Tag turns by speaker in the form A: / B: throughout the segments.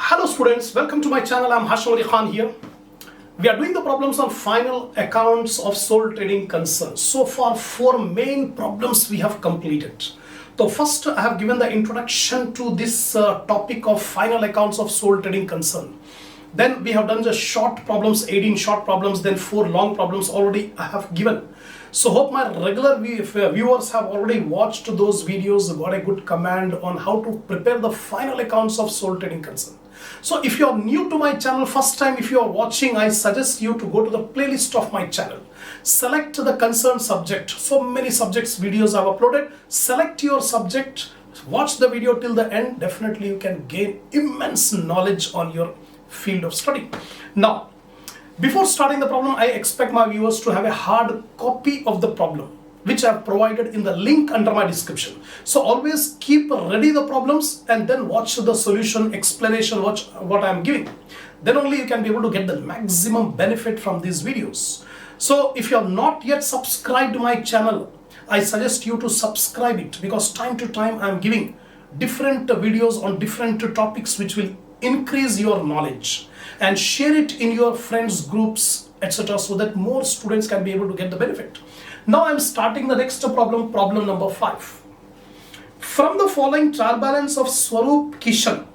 A: Hello students, welcome to my channel. I'm Hashim Ali Khan here. We are doing the problems on final accounts of sole trading concerns. So far, 4 main problems we have completed. So first, I have given the introduction to this topic of final accounts of sole trading concern. Then we have done the short problems, 18 short problems, then 4 long problems already I have given. So hope my regular viewers have already watched those videos, got a good command on how to prepare the final accounts of sole trading concern. So if you are new to my channel, first time if you are watching, I suggest you to go to the playlist of my channel. Select the concerned subject. So many subjects videos I have uploaded. Select your subject, watch the video till the end. Definitely you can gain immense knowledge on your field of study. Now, before starting the problem, I expect my viewers to have a hard copy of the problem, which I have provided in the link under my description. So always keep ready the problems and then watch the solution explanation, watch what I am giving. Then only you can be able to get the maximum benefit from these videos. So if you have not yet subscribed to my channel, I suggest you to subscribe it, because time to time I am giving different videos on different topics which will increase your knowledge, and share it in your friends groups, etc., so that more students can be able to get the benefit. Now I am starting the next problem, problem number 5. From the following trial balance of Swaroop Kishan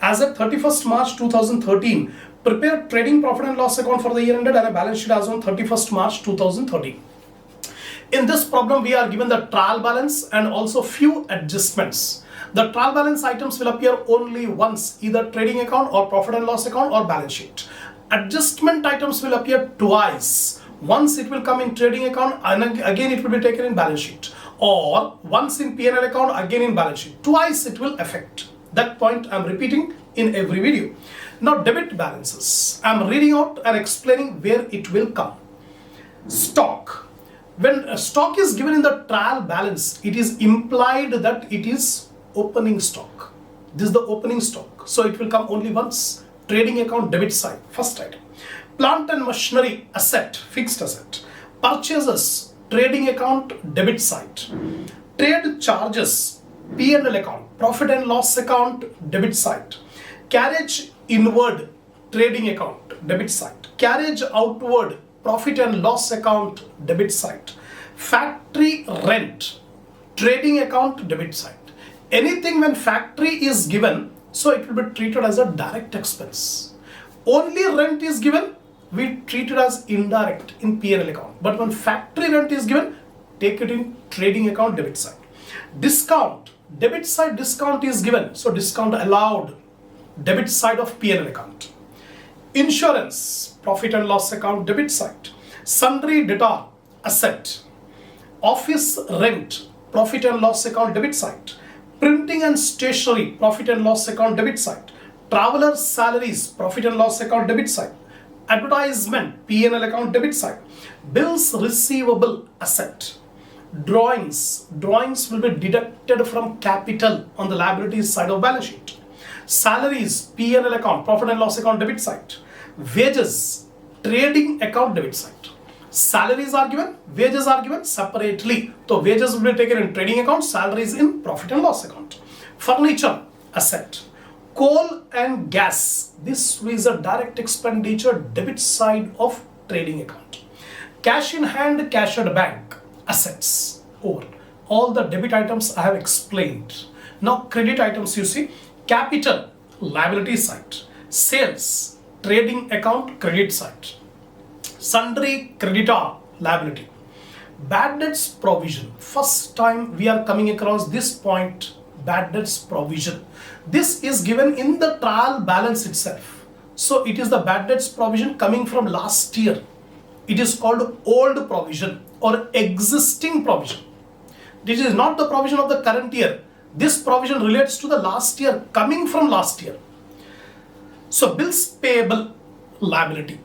A: as at 31st March 2013, prepare trading profit and loss account for the year ended and a balance sheet as on 31st March 2013. In this problem, we are given the trial balance and also few adjustments. The trial balance items will appear only once, either trading account or profit and loss account or balance sheet. Adjustment items will appear twice. Once it will come in trading account and again it will be taken in balance sheet, or once in P&L account, again in balance sheet. Twice it will affect. That point I am repeating in every video. Now debit balances. I am reading out and explaining where it will come. Stock. When stock is given in the trial balance, it is implied that it is opening stock. This is the opening stock. So it will come only once. Trading account debit side, first item. Plant and machinery asset, fixed asset. Purchases, trading account debit side. Trade charges, P&L account, profit and loss account debit side. Carriage inward, trading account debit side. Carriage outward, profit and loss account debit side. Factory rent, trading account debit side. Anything when factory is given, so it will be treated as a direct expense. Only rent is given, we treat it as indirect in P&L account. But when factory rent is given, take it in trading account debit side. Discount, debit side discount is given, so discount allowed, debit side of P&L account. Insurance, profit and loss account debit side. Sundry debtor, asset. Office rent, profit and loss account debit side. Printing and stationery, profit and loss account debit side. Travelers salaries, profit and loss account debit side. Advertisement, P&L account debit side. Bills receivable, asset. Drawings will be deducted from capital on the liabilities side of balance sheet. Salaries, P&L account, profit and loss account debit side. Wages, trading account debit side. Salaries are given, wages are given separately. So wages will be taken in trading account, salaries in profit and loss account. Furniture, asset. Coal and gas, this is a direct expenditure, debit side of trading account. Cash in hand, cash at bank, assets. Over. All the debit items I have explained. Now credit items, you see. Capital, liability side. Sales, trading account, credit side. Sundry creditor, liability. Bad debts provision. First time we are coming across this point, bad debts provision. This is given in the trial balance itself. So it is the bad debts provision coming from last year. It is called old provision or existing provision. This is not the provision of the current year. This provision relates to the last year, coming from last year. So bills payable, liability.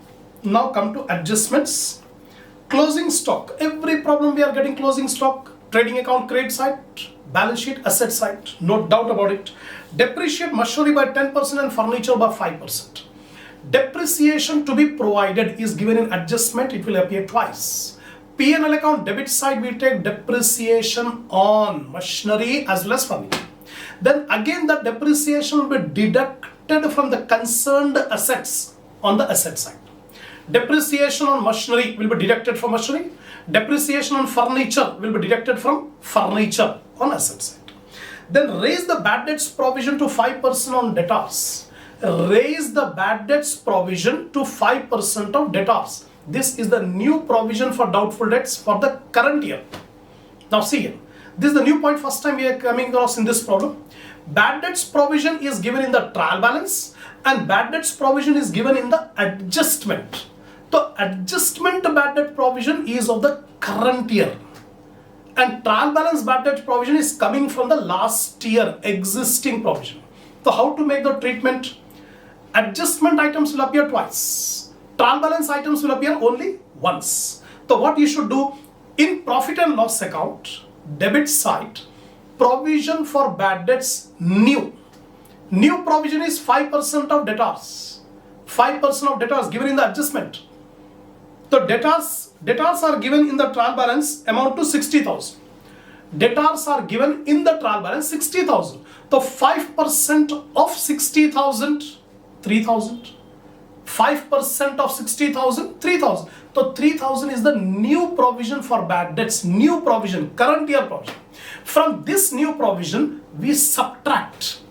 A: Now come to adjustments. Closing stock. Every problem we are getting closing stock. Trading account credit side, balance sheet asset side. No doubt about it. Depreciate machinery by 10% and furniture by 5%. Depreciation to be provided is given in adjustment. It will appear twice. P&L account debit side, we take depreciation on machinery as well as furniture. Then again the depreciation will be deducted deducted from the concerned assets on the asset side. Depreciation on machinery will be deducted from machinery. Depreciation on furniture will be deducted from furniture on asset side. Then raise the bad debts provision to 5% on debtors. Raise the bad debts provision to 5% of debtors. This is the new provision for doubtful debts for the current year. Now see here, this is the new point, first time we are coming across in this problem. Bad debts provision is given in the trial balance and bad debts provision is given in the adjustment. The adjustment bad debt provision is of the current year and trial balance bad debt provision is coming from the last year existing provision. So how to make the treatment? Adjustment items will appear twice. Trial balance items will appear only once. So what you should do in profit and loss account, debit side, provision for bad debts new. New provision is 5% of debtors. 5% of debtors given in the adjustment. So debtors are given in the trial balance amount to 60,000. Debtors are given in the trial balance 60,000. So 5% of 60,000, 3,000. 5% of 60,000, 3,000. So 3,000 is the new provision for bad debts, new provision, current year provision. From this new provision, we subtract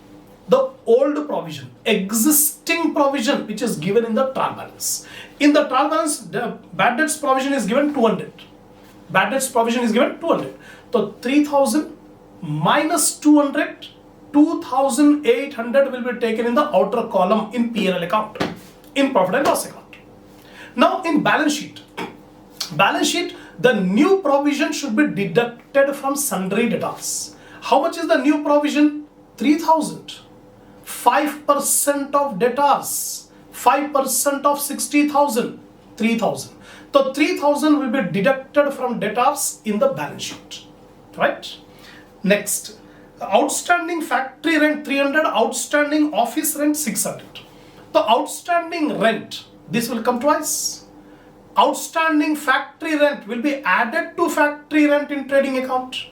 A: the old provision, existing provision which is given in the trial balance. In the trial balance, the bad debts provision is given 200. Bad debts provision is given 200. So 3,000 minus 200, 2,800 will be taken in the outer column in P&L account, in profit and loss account. Now in balance sheet, the new provision should be deducted from sundry debtors. How much is the new provision? 3,000. 5% of debtors, 5% of 60,000, 3,000. So 3,000 will be deducted from debtors in the balance sheet, right? Next, outstanding factory rent 300, outstanding office rent 600. The outstanding rent, this will come twice. Outstanding factory rent will be added to factory rent in trading account.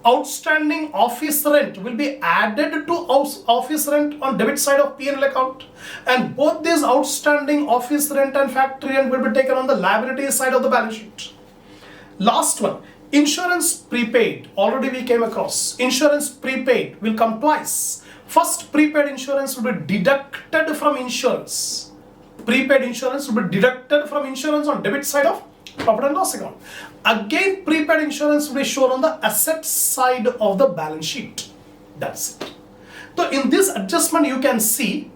A: Outstanding office rent will be added to office rent on debit side of P&L account, and both these outstanding office rent and factory rent will be taken on the liability side of the balance sheet. Last one, insurance prepaid, already we came across. Insurance prepaid will come twice. First, prepaid insurance will be deducted from insurance. Prepaid insurance will be deducted from insurance on debit side of profit and loss account. Again, prepaid insurance will be shown on the asset side of the balance sheet. That's it. So in this adjustment, you can see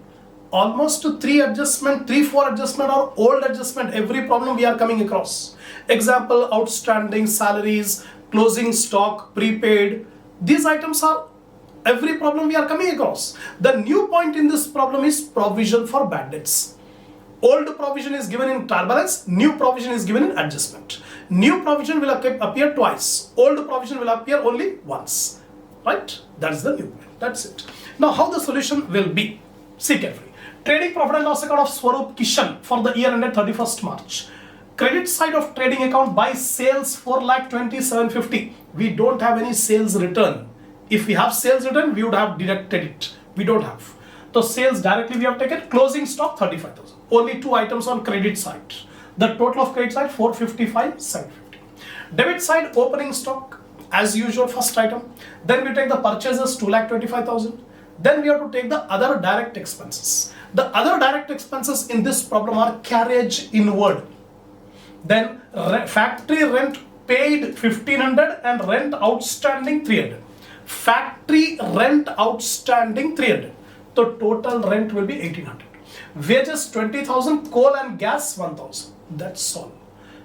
A: almost 4 adjustment or old adjustment. Every problem we are coming across. Example, outstanding salaries, closing stock, prepaid. These items are every problem we are coming across. The new point in this problem is provision for bad debts. Old provision is given in trial balance, new provision is given in adjustment. New provision will appear twice, old provision will appear only once, right? That's the new point, that's it. Now how the solution will be? See carefully. Trading profit and loss account of Swaroop Kishan for the year ended 31st March. Credit side of trading account by sales 4,27,50. We don't have any sales return. If we have sales return, we would have deducted it. We don't have. So sales directly we have taken. Closing stock 35,000. Only 2 items on credit side. The total of credit side 455,750. Debit side opening stock as usual, first item. Then we take the purchases 2,25,000. Then we have to take the other direct expenses. The other direct expenses in this problem are carriage inward. Then factory rent paid 1,500 and rent outstanding 300. Factory rent outstanding 300. The total rent will be 1,800. Wages 20,000, coal and gas 1,000. That's all.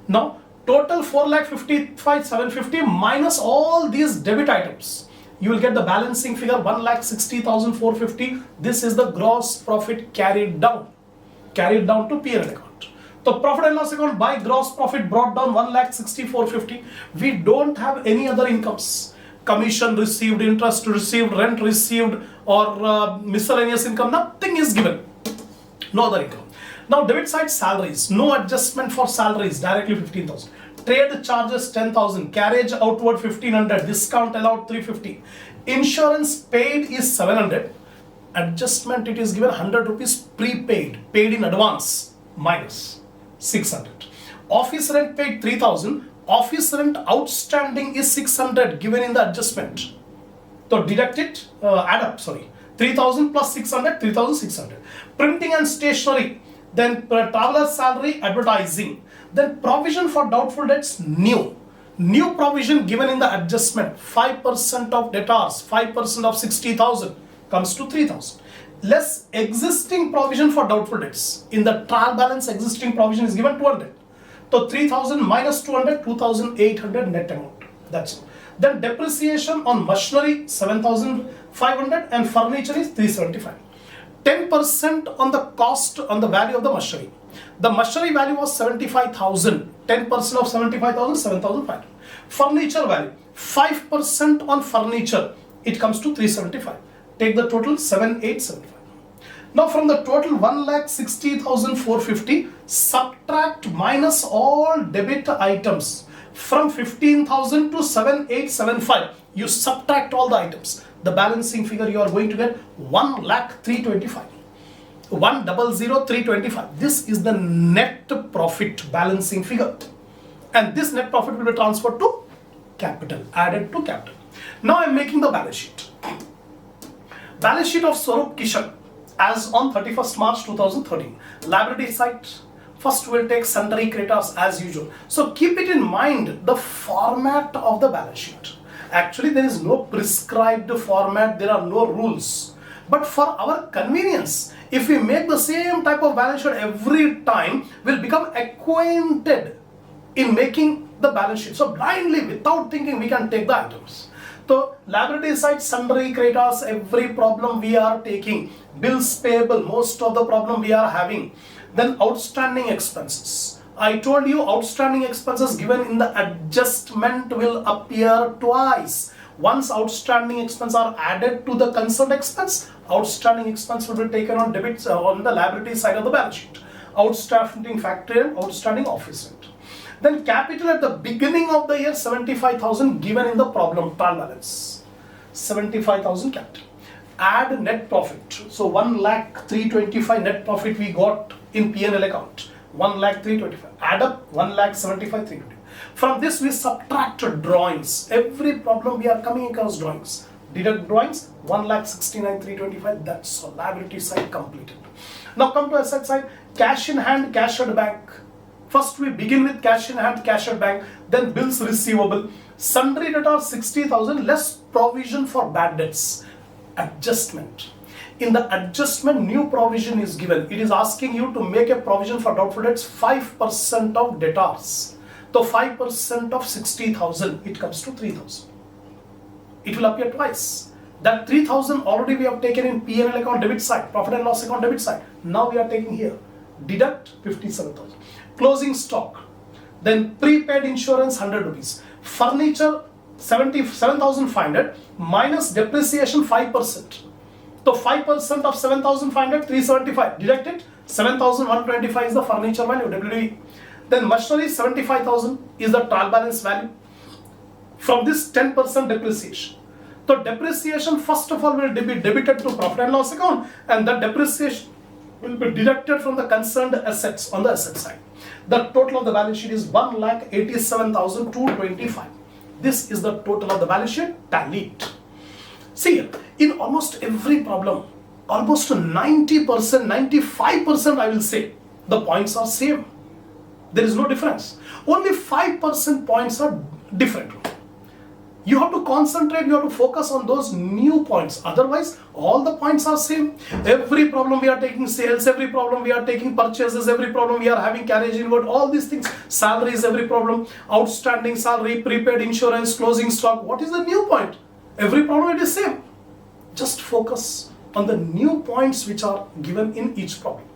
A: Now total 4,55,750 minus all these debit items. You will get the balancing figure 1,60,450. This is the gross profit carried down to P&L account. The profit and loss account by gross profit brought down 1,60,450. We don't have any other incomes. Commission received, interest received, rent received, or miscellaneous income, nothing is given. No other income. Now debit side salaries, no adjustment for salaries, directly 15,000. Trade charges 10,000, carriage outward 1,500, discount allowed 350. Insurance paid is 700. adjustment it is given 100 rupees prepaid, paid in advance, minus 600. Office rent paid 3000, office rent outstanding is 600 given in the adjustment. So deduct it, add up, sorry. 3000 plus 600, 3600. Printing and stationery, then traveler's salary, advertising. Then provision for doubtful debts, new. New provision given in the adjustment, 5% of debtors, 5% of 60,000 comes to 3,000. Less existing provision for doubtful debts. In the trial balance, existing provision is given 200. So 3,000 minus 200, 2,800 net amount. That's it. Then depreciation on machinery 7,500 and furniture is 375. 10% on the cost on the value of the machinery. The machinery value was 75,000. 10% of 75,000, 7,500. Furniture value 5% on furniture. It comes to 375. Take the total 7,875. Now from the total 1,60,450, subtract minus all debit items from 15,000 to 7,875. You subtract all the items. The balancing figure you are going to get 1,03,25. 1,00,325. This is the net profit balancing figure. And this net profit will be transferred to capital, added to capital. Now I am making the balance sheet. Balance sheet of Swaroop Kishan as on 31st March 2013. Liability side, first we'll take sundry creditors as usual. So keep it in mind the format of the balance sheet. Actually there is no prescribed format, there are no rules. But for our convenience, if we make the same type of balance sheet every time, we'll become acquainted in making the balance sheet. So blindly, without thinking, we can take the items. So liability side, sundry creditors, every problem we are taking. Bills payable, most of the problem we are having. Then outstanding expenses. I told you outstanding expenses given in the adjustment will appear twice. Once outstanding expenses are added to the concerned expense, outstanding expense will be taken on debits on the liability side of the balance sheet. Outstanding factory and outstanding office rent. Then capital at the beginning of the year 75,000 given in the problem trial balance. 75,000 capital. Add net profit. So 1,03,25 net profit we got in P&L account. 1,03,25. Add up 1,75,320. From this we subtract drawings. Every problem we are coming across drawings. Deduct drawings 1,69,325. That's liability side completed. Now come to asset side. Cash in hand, cash at bank. First we begin with cash in hand, cash at bank. Then bills receivable. Sundry debtors 60,000 less provision for bad debts. Adjustment. In the adjustment, new provision is given. It is asking you to make a provision for doubtful debts 5% of debtors. So 5% of 60,000, it comes to 3,000. It will appear twice. That 3,000 already we have taken in P&L account debit side, profit and loss account debit side. Now we are taking here. Deduct 57,000. Closing stock. Then prepaid insurance 100 rupees. Furniture 77,500 minus depreciation 5%. So 5% of 7,500, 375. Deduct it. 7,125 is the furniture value, WDV. Then machinery 75,000 is the trial balance value. From this 10% depreciation. So depreciation first of all will be debited to profit and loss account, and that depreciation will be deducted from the concerned assets on the asset side. The total of the balance sheet is 1,87,225. This is the total of the balance sheet tallied. See here, in almost every problem, almost 90%, 95% I will say, the points are same. There is no difference. Only 5% points are different. You have to concentrate, you have to focus on those new points. Otherwise, all the points are same. Every problem we are taking sales, every problem we are taking purchases, every problem we are having carriage inward, all these things. Salaries, every problem, outstanding salary, prepaid insurance, closing stock. What is the new point? Every problem it is same. Just focus on the new points which are given in each problem.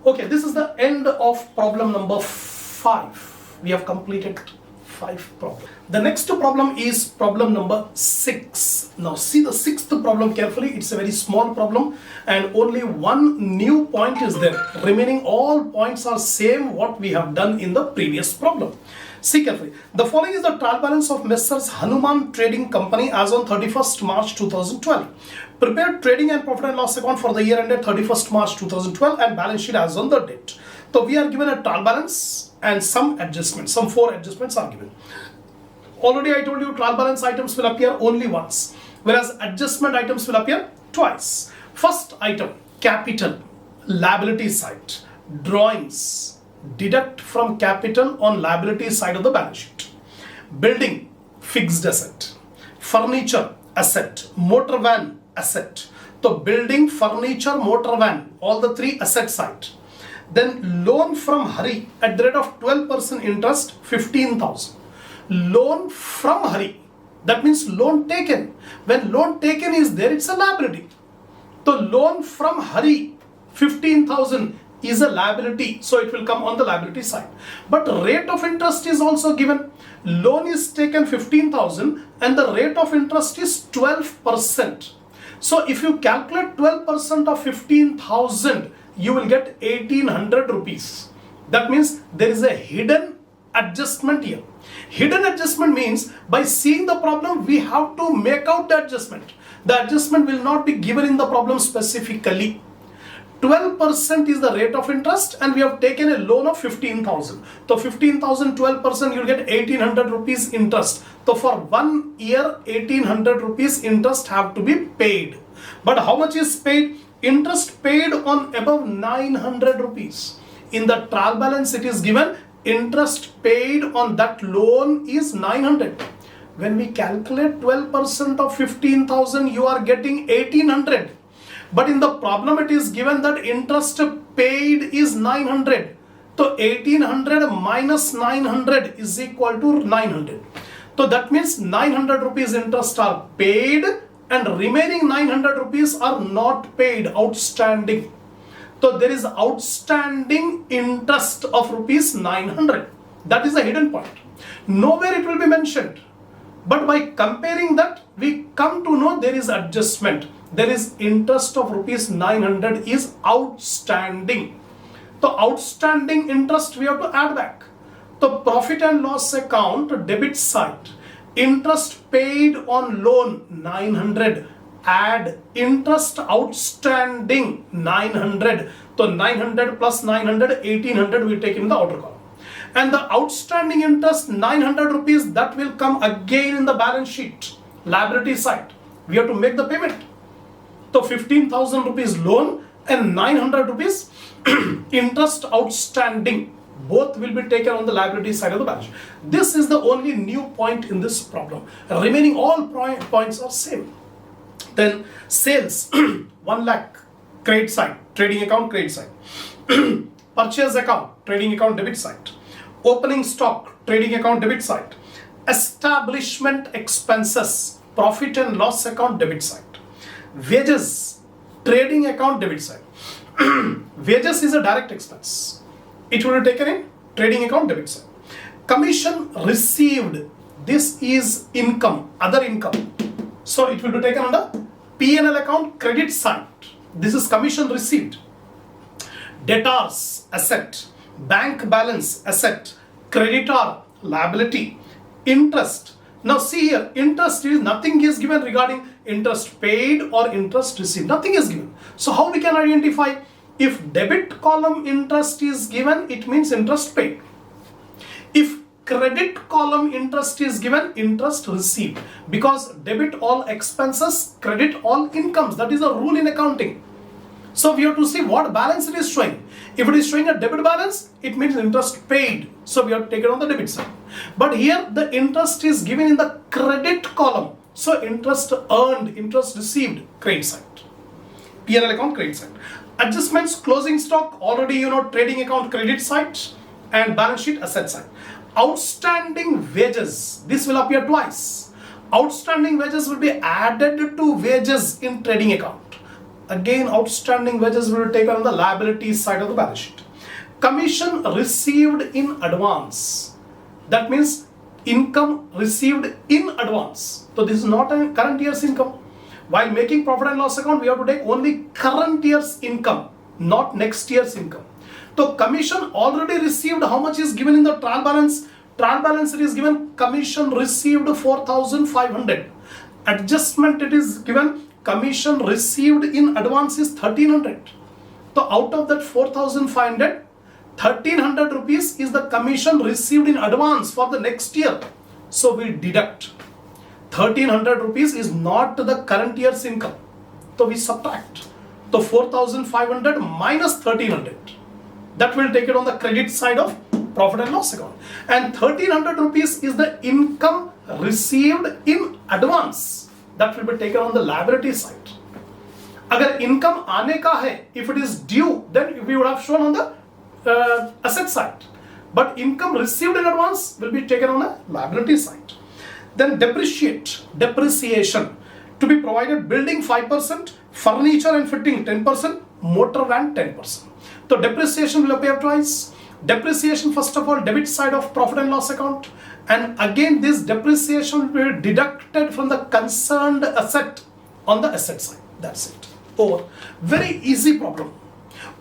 A: Okay, this is the end of problem number 5. We have completed 5 problems. The next problem is problem number 6. Now see the 6th problem carefully. It's a very small problem and only one new point is there. Remaining all points are same what we have done in the previous problem. See carefully. The following is the trial balance of Messrs Hanuman Trading Company as on 31st March 2012. Prepare trading and profit and loss account for the year ended 31st March 2012 and balance sheet as on the date. So we are given a trial balance and some adjustments. Some 4 adjustments are given. Already I told you trial balance items will appear only once, whereas adjustment items will appear twice. First item, capital, liability side, drawings, deduct from capital on liability side of the balance sheet. Building, fixed asset. Furniture, asset. Motor van, asset. So building, furniture, motor van, all the 3 asset side. Then loan from Hari at the rate of 12% interest, 15,000. Loan from Hari, that means loan taken. When loan taken is there, it's a liability. So loan from Hari, 15,000 is a liability, so it will come on the liability side. But rate of interest is also given. Loan is taken 15,000 and the rate of interest is 12%. So if you calculate 12% of 15,000, you will get 1800 rupees. That means there is a hidden adjustment here. Hidden adjustment means by seeing the problem, we have to make out the adjustment. The adjustment will not be given in the problem specifically. 12% is the rate of interest and we have taken a loan of 15,000. So 15,000, 12%, you'll get 1800 rupees interest. So for 1 year, 1800 rupees interest have to be paid. But how much is paid? Interest paid on above 900 rupees. In the trial balance, it is given interest paid on that loan is 900. When we calculate 12% of 15,000, you are getting 1800. But in the problem, it is given that interest paid is 900. So 1800 minus 900 is equal to 900. So that means 900 rupees interest are paid and remaining 900 rupees are not paid, outstanding. So there is outstanding interest of rupees 900. That is the hidden point. Nowhere it will be mentioned. But by comparing that, we come to know there is adjustment. There is interest of rupees 900 is outstanding. So outstanding interest we have to add back. The profit and loss account debit side, interest paid on loan 900, add interest outstanding 900. So 900 plus 900, 1800 we take in the outer column. And the outstanding interest 900 rupees, that will come again in the balance sheet, liability side. We have to make the payment. So 15,000 rupees loan and 900 rupees interest outstanding, both will be taken on the liability side of the balance sheet. This is the only new point in this problem. Remaining all points are same. Then sales 1 lakh, credit side, trading account credit side. Purchase account, trading account debit side. Opening stock, trading account debit side. Establishment expenses, profit and loss account debit side. Wages, trading account debit side. Wages is a direct expense. It will be taken in trading account debit side. Commission received, this is income, other income. So it will be taken under P&L account credit side. This is commission received. Debtors, asset. Bank balance, asset. Creditor, liability. Interest. Now see here, interest is, nothing is given regarding interest paid or interest received. Nothing is given. So how we can identify? If debit column interest is given, it means interest paid. If credit column interest is given, interest received. Because debit all expenses, credit all incomes. That is a rule in accounting. So we have to see what balance it is showing. If it is showing a debit balance, it means interest paid. So we have to take it on the debit side. But here the interest is given in the credit column. So interest earned, interest received, credit side. P&L account credit side. Adjustments, closing stock, already you know, trading account credit side and balance sheet asset side. Outstanding wages, this will appear twice. Outstanding wages will be added to wages in trading account. Again, outstanding wages will be taken on the liability side of the balance sheet. Commission received in advance. That means income received in advance. So this is not a current year's income. While making profit and loss account, we have to take only current year's income, not next year's income. So commission already received, how much is given in the trial balance? Trial balance it is given commission received 4,500. Adjustment it is given commission received in advance is 1300. So out of that 4500, 1300 rupees is the commission received in advance for the next year. So we deduct 1300 rupees is not the current year's income. So we subtract. So 4500 minus 1300. That will take it on the credit side of profit and loss account. And 1300 rupees is the income received in advance. That will be taken on the liability side. अगर income आने का है, if it is due, then we would have shown on the asset side. But income received in advance will be taken on the liability side. Then depreciation to be provided, building 5%, furniture and fitting 10%, motor van 10%. So depreciation will appear twice. Depreciation, first of all, debit side of profit and loss account, and again this depreciation will be deducted from the concerned asset on the asset side. That's it. Over. Very easy problem.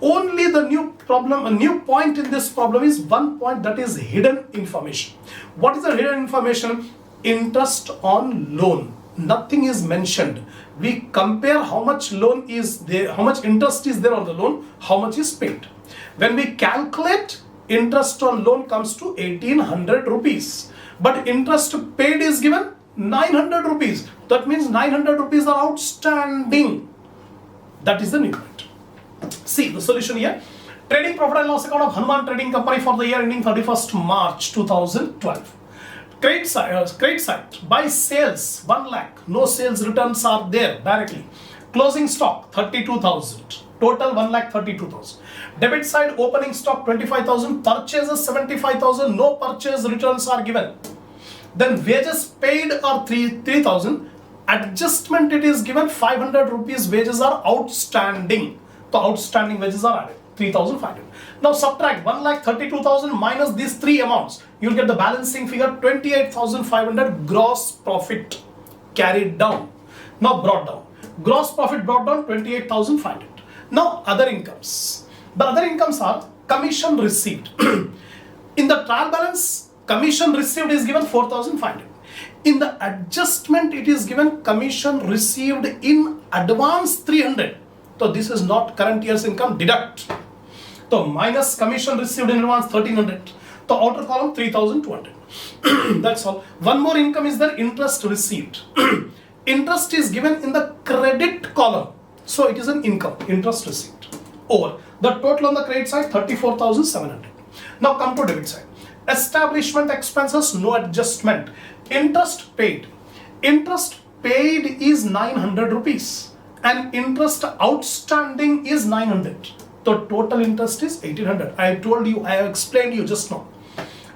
A: Only the new problem, a new point in this problem is one point, that is hidden information. What is the hidden information? Interest on loan. Nothing is mentioned. We compare how much loan is there, how much interest is there on the loan, how much is paid. When we calculate, interest on loan comes to 1800 rupees. But interest paid is given 900 rupees. That means 900 rupees are outstanding. That is the new point. See the solution here. Trading profit and loss account of Hanuman Trading Company for the year ending 31st March 2012. Credit side, by sales 1 lakh, no sales returns are there directly. Closing stock 32,000, total 1,32,000. Debit side, opening stock 25,000, purchases 75,000, no purchase returns are given. Then wages paid are 3,000, adjustment it is given 500 rupees, wages are outstanding. So outstanding wages are added 3,500. Now subtract 1,32,000 minus these three amounts. You'll get the balancing figure 28,500 gross profit carried down. Now brought down. Gross profit brought down 28,500. Now other incomes. The other incomes are commission received. In the trial balance, commission received is given 4,500. In the adjustment, it is given commission received in advance 300. So this is not current year's income, deduct. So minus commission received in advance 1300. The outer column 3200. That's all. One more income is there, interest received. Interest is given in the credit column. So it is an income, interest received. Over. The total on the credit side 34,700. Now come to debit side. Establishment expenses, no adjustment. Interest paid. Interest paid is 900 rupees. And interest outstanding is 900. So total interest is 1800. I have told you, I have explained you just now.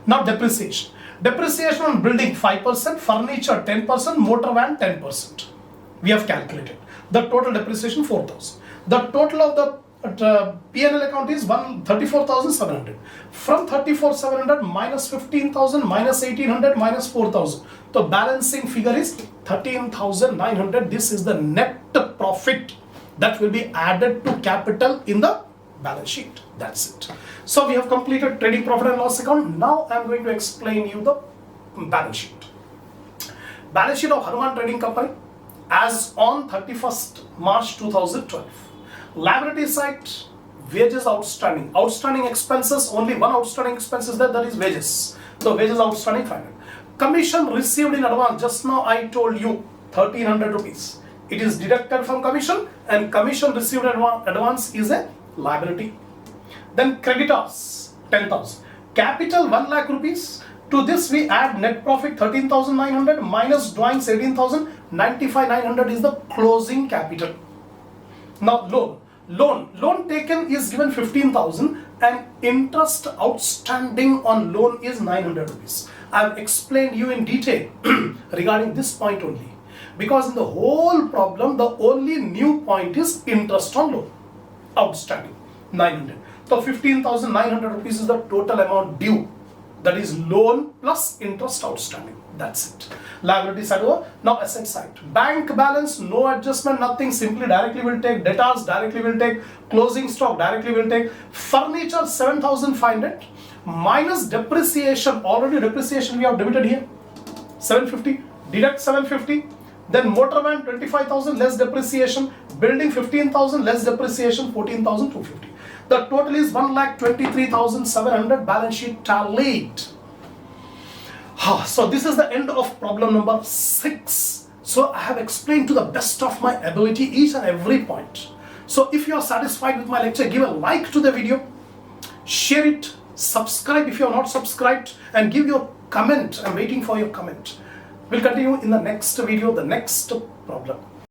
A: Now depreciation. Depreciation on building 5%, furniture 10%, motor van 10%. We have calculated. The total depreciation 4,000. The total of the P&L account is 34,700. From 34,700 minus 15,000 minus 1,800 minus 4,000. The balancing figure is 13,900. This is the net profit that will be added to capital in the balance sheet. That's it. So we have completed trading profit and loss account. Now I am going to explain you the balance sheet. Balance sheet of Hanuman Trading Company as on 31st March 2012. Liability side, wages outstanding. Outstanding expenses, only one outstanding expense is there, that is wages. So wages outstanding 500. Commission received in advance, just now I told you 1,300 rupees. It is deducted from commission, and commission received in advance is a liability. Then creditors 10,000. Capital 1 lakh rupees. To this we add net profit 13,900 minus drawings 18,000. 95,900 is the closing capital. Now loan taken is given 15,000 and interest outstanding on loan is 900 rupees. I have explained you in detail regarding this point only, because in the whole problem the only new point is interest on loan outstanding 900. So 15,900 rupees is the total amount due, that is loan plus interest outstanding. That's it. Liability side over. Now asset side. Bank balance, no adjustment, nothing. Simply directly will take. Debtors directly will take. Closing stock directly will take. Furniture 7,500 minus depreciation. Already depreciation we have debited here. 750. Deduct 750. Then motor van 25,000 less depreciation, building 15,000 less depreciation 14,250. The total is 1,23,700 balance sheet tallied. So this is the end of problem number 6. So I have explained to the best of my ability each and every point. So if you are satisfied with my lecture, give a like to the video, share it, subscribe if you are not subscribed, and give your comment. I'm waiting for your comment. We'll continue in the next video, the next problem.